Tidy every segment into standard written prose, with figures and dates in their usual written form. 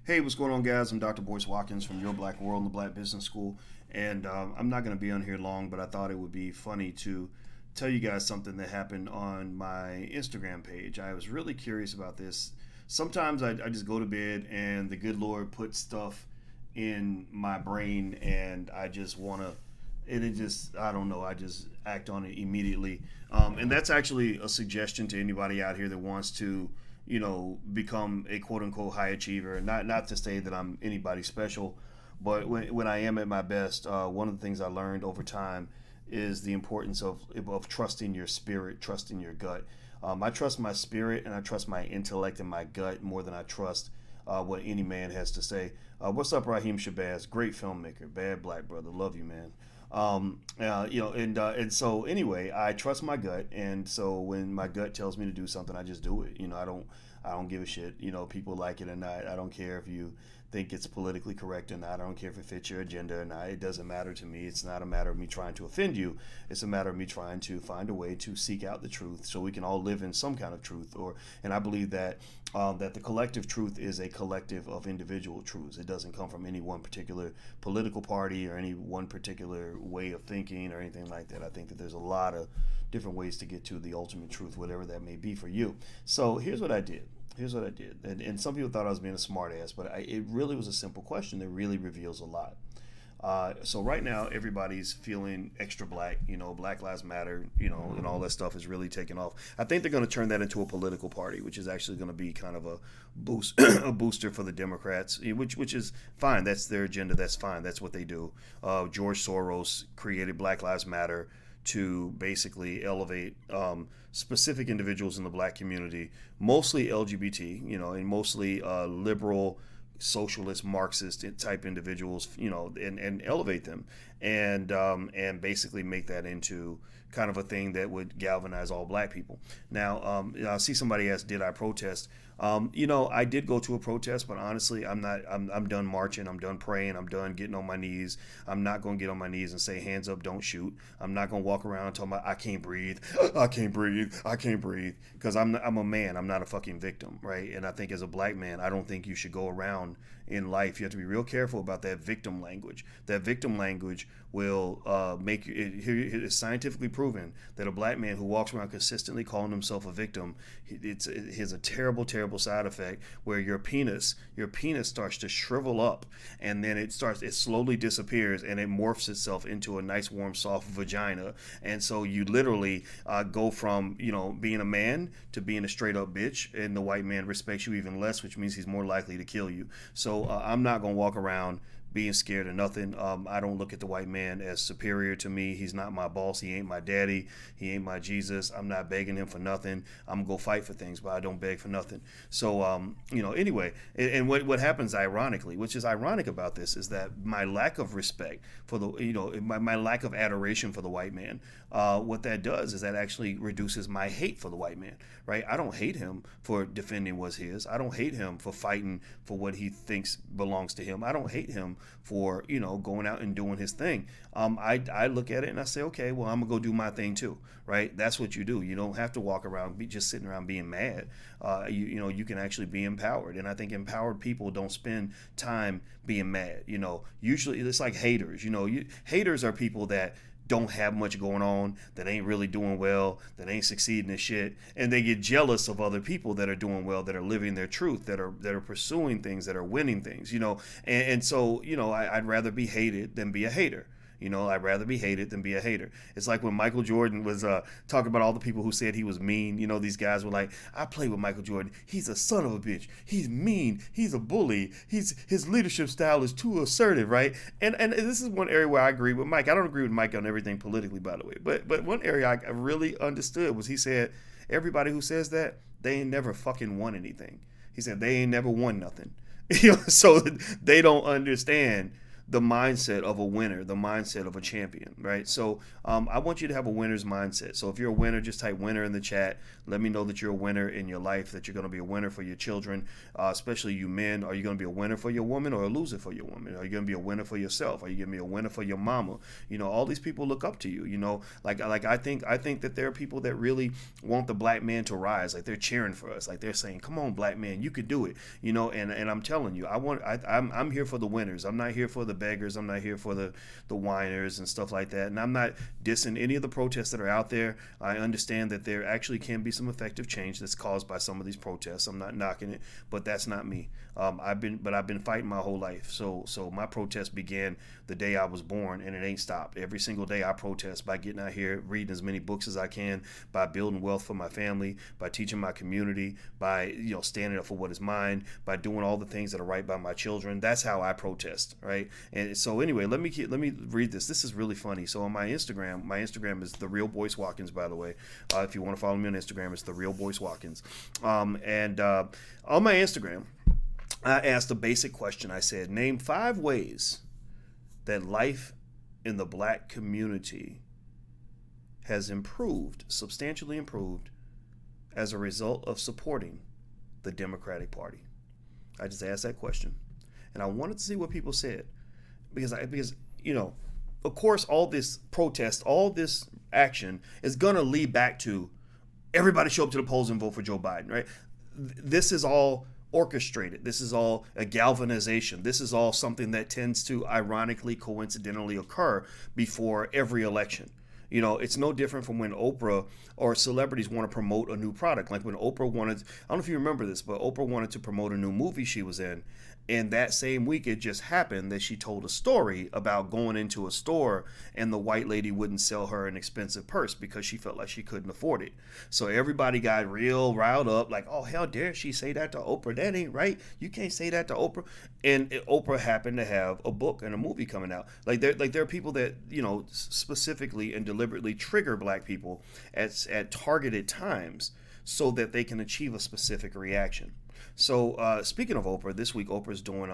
Hey, what's going on, guys? I'm Dr. Boyce Watkins from Your Black World and the Black Business School. And I'm not going to be on here long, but I thought it would be funny to tell you guys something that happened on my Instagram page. I was really curious about this. Sometimes I just go to bed and the good Lord puts stuff in my brain and I just want to, and it just, I don't know, I just act on it immediately. And that's actually a suggestion to anybody out here that wants to become a quote unquote high achiever. Not to say that I'm anybody special, but when I am at my best, one of the things I learned over time is the importance of trusting your spirit, trusting your gut. I trust my spirit and I trust my intellect and my gut more than I trust what any man has to say. What's up, Raheem Shabazz? Great filmmaker, bad black brother. Love you, man. And so anyway, I trust my gut, and so when my gut tells me to do something, I just do it. I don't give a shit. People like it or not. I don't care if you think it's politically correct or not. I don't care if it fits your agenda or not. It doesn't matter to me. It's not a matter of me trying to offend you. It's a matter of me trying to find a way to seek out the truth, so we can all live in some kind of truth. And I believe that that the collective truth is a collective of individual truths. It doesn't come from any one particular political party or any one particular way of thinking or anything like that. I think that there's a lot of different ways to get to the ultimate truth, whatever that may be for you. So here's what I did. And some people thought I was being a smart ass, but it really was a simple question that really reveals a lot. So right now, everybody's feeling extra black, Black Lives Matter, and all that stuff is really taking off. I think they're going to turn that into a political party, which is actually going to be kind of a boost, a booster for the Democrats, which is fine. That's their agenda. That's fine. That's what they do. George Soros created Black Lives Matter to basically elevate specific individuals in the black community, mostly LGBT, and mostly liberal, socialist, Marxist type individuals, and elevate them, and basically make that into kind of a thing that would galvanize all black people. Now, I see somebody asked, did I protest? I did go to a protest, but honestly, I'm not. I'm done marching. I'm done praying. I'm done getting on my knees. I'm not going to get on my knees and say, hands up, don't shoot. I'm not going to walk around talking about, I can't breathe. I can't breathe. I can't breathe. Because I'm a man. I'm not a fucking victim, right? And I think as a black man, I don't think you should go around in life. You have to be real careful about that victim language. That victim language will make you. It is scientifically proven that a black man who walks around consistently calling himself a victim, it has a terrible, terrible side effect where your penis starts to shrivel up, and then it slowly disappears, and it morphs itself into a nice, warm, soft vagina. And so you literally go from being a man to being a straight up bitch, and the white man respects you even less, which means he's more likely to kill you. So I'm not gonna walk around being scared of nothing. I don't look at the white man as superior to me. He's not my boss. He ain't my daddy. He ain't my Jesus. I'm not begging him for nothing. I'm gonna go fight for things, but I don't beg for nothing. So, anyway, and what happens ironically, which is ironic about this, is that my lack of respect for my lack of adoration for the white man, what that does is that actually reduces my hate for the white man, right? I don't hate him for defending what's his. I don't hate him for fighting for what he thinks belongs to him. I don't hate him for going out and doing his thing. I look at it and I say, okay, well, I'm gonna go do my thing too, right? That's what you do. You don't have to walk around just sitting around being mad. You can actually be empowered, and I think empowered people don't spend time being mad. Usually it's like haters. Haters are people that don't have much going on, that ain't really doing well, that ain't succeeding in shit, and they get jealous of other people that are doing well, that are living their truth, that are pursuing things, that are winning things, and so I'd rather be hated than be a hater. I'd rather be hated than be a hater. It's like when Michael Jordan was talking about all the people who said he was mean. These guys were like, I play with Michael Jordan. He's a son of a bitch. He's mean. He's a bully. His leadership style is too assertive, right? And this is one area where I agree with Mike. I don't agree with Mike on everything politically, by the way. But one area I really understood was he said, everybody who says that, they ain't never fucking won anything. He said they ain't never won nothing. So they don't understand the mindset of a winner, the mindset of a champion, right? So I want you to have a winner's mindset. So if you're a winner, just type winner in the chat. Let me know that you're a winner in your life, that you're going to be a winner for your children, especially you men. Are you going to be a winner for your woman or a loser for your woman? Are you going to be a winner for yourself? Are you going to be a winner for your mama? You know, all these people look up to you. You know, like I think that there are people that really want the black man to rise. Like they're cheering for us. Like they're saying, "Come on, black man, you could do it." You know, and I'm telling you, I'm here for the winners. I'm not here for the beggars. I'm not here for the whiners and stuff like that. And I'm not dissing any of the protests that are out there. I understand that there actually can be some effective change that's caused by some of these protests. I'm not knocking it, but that's not me. I've been fighting my whole life. So my protest began the day I was born, and it ain't stopped. Every single day I protest by getting out here, reading as many books as I can, by building wealth for my family, by teaching my community, by standing up for what is mine, by doing all the things that are right by my children. That's how I protest, right? And so anyway, let me read this. This is really funny. So on my Instagram is The Real Boyce Watkins, by the way. If you want to follow me on Instagram, it's The Real Boyce Watkins. And on my Instagram, I asked a basic question. I said, name 5 ways that life in the black community has improved, substantially improved, as a result of supporting the Democratic Party. I just asked that question, and I wanted to see what people said, because of course, all this protest, all this action is gonna lead back to everybody show up to the polls and vote for Joe Biden, right? This is all orchestrated. This is all a galvanization. This is all something that tends to ironically, coincidentally occur before every election. You know, it's no different from when Oprah or celebrities want to promote a new product. Like when Oprah wanted, I don't know if you remember this, but Oprah wanted to promote a new movie she was in. And that same week, it just happened that she told a story about going into a store and the white lady wouldn't sell her an expensive purse because she felt like she couldn't afford it. So everybody got real riled up, like, oh, how dare she say that to Oprah? That ain't right. You can't say that to Oprah. And Oprah happened to have a book and a movie coming out. Like there are people that, specifically and deliberately trigger black people at targeted times so that they can achieve a specific reaction. So speaking of Oprah, this week Oprah's doing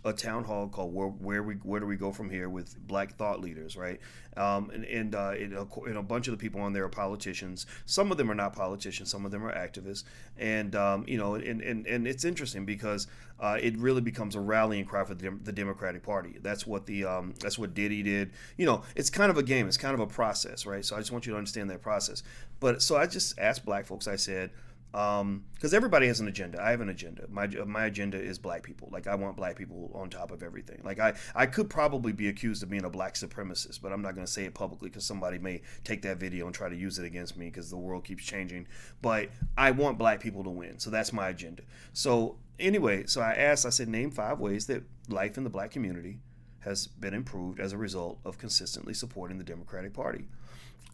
a town hall called Where Do We Go From Here with Black thought leaders, right? And a bunch of the people on there are politicians. Some of them are not politicians. Some of them are activists. And and it's interesting because it really becomes a rallying cry for the Democratic Party. That's what Diddy did. It's kind of a game. It's kind of a process, right? So I just want you to understand that process. But so I just asked black folks. I said, because everybody has an agenda. I have an agenda. My agenda is black people. Like, I want black people on top of everything. Like, I could probably be accused of being a black supremacist, but I'm not going to say it publicly because somebody may take that video and try to use it against me because the world keeps changing. But I want black people to win. So that's my agenda. So anyway, I said, name 5 ways that life in the black community has been improved as a result of consistently supporting the Democratic Party.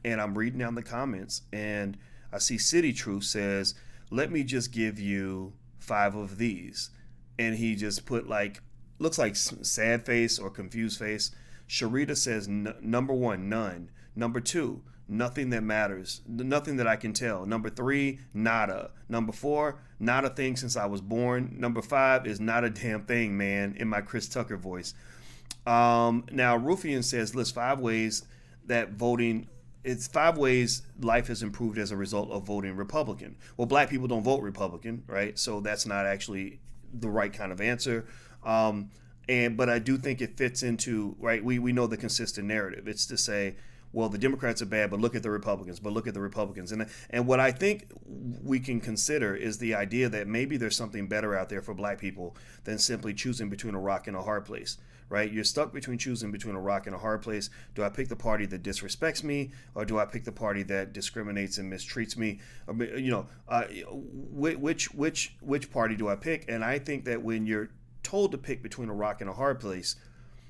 And I'm reading down the comments, and I see City Truth says, let me just give you 5 of these. And he just put looks like sad face or confused face. Sharita says, number 1, none. Number 2, nothing that matters. Nothing that I can tell. Number 3, nada. Number 4, not a thing since I was born. Number 5 is not a damn thing, man, in my Chris Tucker voice. Now, Rufian says, list 5 ways that voting... It's 5 ways life has improved as a result of voting Republican. Well, black people don't vote Republican, right? So that's not actually the right kind of answer. But I do think it fits into, right, we know the consistent narrative. It's to say, well, the Democrats are bad, but look at the Republicans, And what I think we can consider is the idea that maybe there's something better out there for black people than simply choosing between a rock and a hard place. Right? You're stuck choosing between a rock and a hard place. Do I pick the party that disrespects me, or do I pick the party that discriminates and mistreats me? Which party do I pick? And I think that when you're told to pick between a rock and a hard place,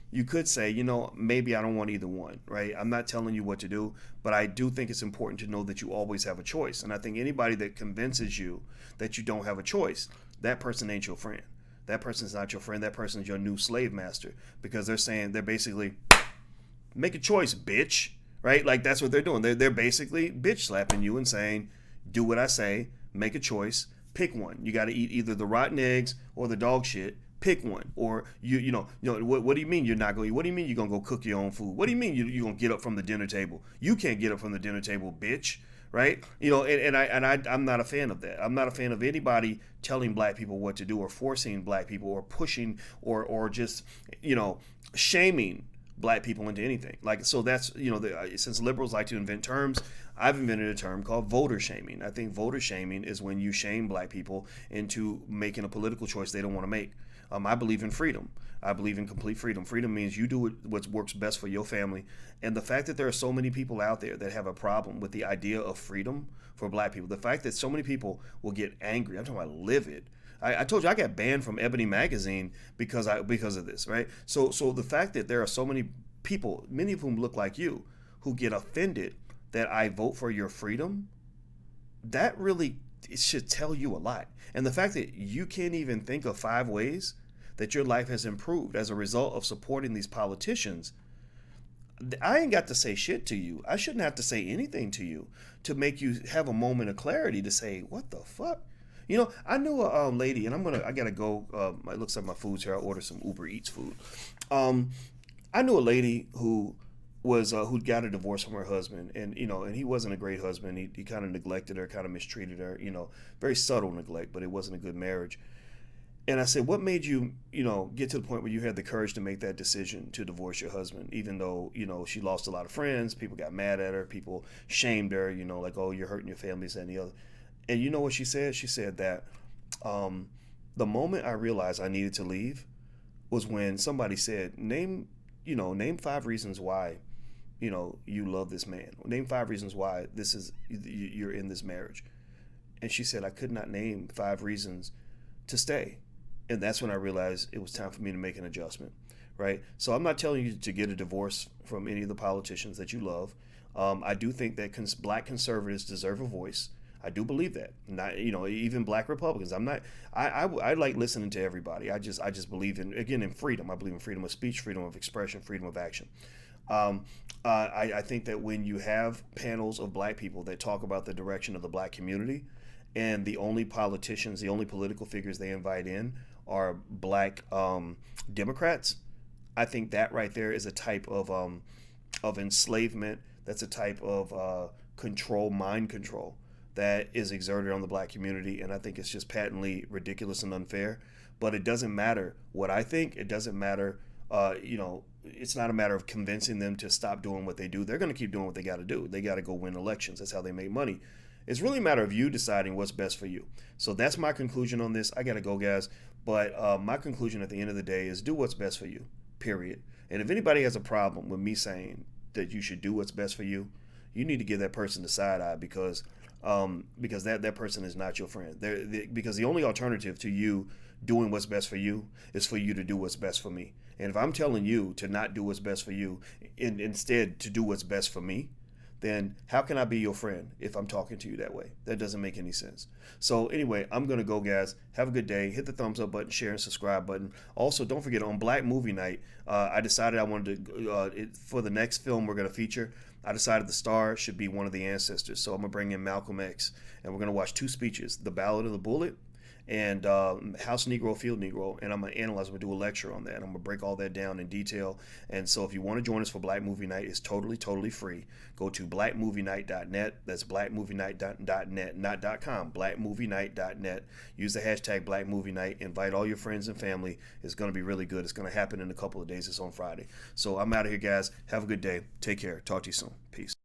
you could say, maybe I don't want either one, right? I'm not telling you what to do, but I do think it's important to know that you always have a choice. And I think anybody that convinces you that you don't have a choice, that person ain't your friend. That person's not your friend. That person's your new slave master, because they're basically, make a choice, bitch, right? Like, that's what they're doing. They're basically bitch slapping you and saying, do what I say, make a choice, pick one. You got to eat either the rotten eggs or the dog shit. Pick one. Or what do you mean you're not going? What do you mean you're gonna go cook your own food? What do you mean you're gonna get up from the dinner table? You can't get up from the dinner table, bitch. Right? I'm not a fan of that. I'm not a fan of anybody telling black people what to do, or forcing black people, or pushing, or just shaming black people into anything. Like, so that's since liberals like to invent terms, I've invented a term called voter shaming. I think voter shaming is when you shame black people into making a political choice they don't want to make. I believe in freedom. I believe in complete freedom. Freedom means you do what works best for your family. And the fact that there are so many people out there that have a problem with the idea of freedom for black people, the fact that so many people will get angry, I'm talking about livid. I told you I got banned from Ebony magazine because of this, right? So the fact that there are so many people, many of whom look like you, who get offended that I vote for your freedom, that really, it should tell you a lot. And the fact that you can't even think of 5 ways that your life has improved as a result of supporting these politicians, I ain't got to say shit to you. I shouldn't have to say anything to you to make you have a moment of clarity to say, what the fuck? I knew a lady, and I gotta go. It looks like my food's here. I'll order some Uber Eats food. I knew a lady who got a divorce from her husband, and he wasn't a great husband. He kind of neglected her, kind of mistreated her. Very subtle neglect, but it wasn't a good marriage. And I said, what made you, get to the point where you had the courage to make that decision to divorce your husband, even though, she lost a lot of friends, people got mad at her, people shamed her, like, oh, you're hurting your family, this and the other. And you know what she said? She said that the moment I realized I needed to leave was when somebody said, name 5 reasons why, you love this man. Name 5 reasons why you're in this marriage. And she said, I could not name 5 reasons to stay. And that's when I realized it was time for me to make an adjustment, right? So I'm not telling you to get a divorce from any of the politicians that you love. I do think that black conservatives deserve a voice. I do believe that. Not, even black Republicans. I like listening to everybody. I just believe in freedom. I believe in freedom of speech, freedom of expression, freedom of action. I think that when you have panels of black people that talk about the direction of the black community, and the only politicians, the only political figures they invite in are black Democrats, I think that right there is a type of enslavement. That's a type of mind control that is exerted on the black community, and I think it's just patently ridiculous and unfair. But it doesn't matter what I think. It doesn't matter. It's not a matter of convincing them to stop doing what they do. They're going to keep doing what they got to do. They got to go win elections. That's how they make money. It's really a matter of you deciding what's best for you. So that's my conclusion on this. I got to go, guys. But my conclusion at the end of the day is do what's best for you, period. And if anybody has a problem with me saying that you should do what's best for you, you need to give that person the side eye, because that person is not your friend. Because the only alternative to you doing what's best for you is for you to do what's best for me. And if I'm telling you to not do what's best for you, and instead to do what's best for me, then how can I be your friend if I'm talking to you that way? That doesn't make any sense. So anyway, I'm going to go, guys. Have a good day. Hit the thumbs up button, share, and subscribe button. Also, don't forget, on Black Movie Night, I decided I wanted to, for the next film we're going to feature, I decided the star should be one of the ancestors. So I'm going to bring in Malcolm X, and we're going to watch 2 speeches, The Ballad of the Bullet and House Negro, Field Negro, and I'm going to analyze, I'm going to do a lecture on that. I'm going to break all that down in detail. And so if you want to join us for Black Movie Night, it's totally free. Go to blackmovienight.net. That's blackmovienight.net, not .com, blackmovienight.net. Use the hashtag Black Movie Night. Invite all your friends and family. It's going to be really good. It's going to happen in a couple of days. It's on Friday. So I'm out of here, guys. Have a good day. Take care. Talk to you soon. Peace.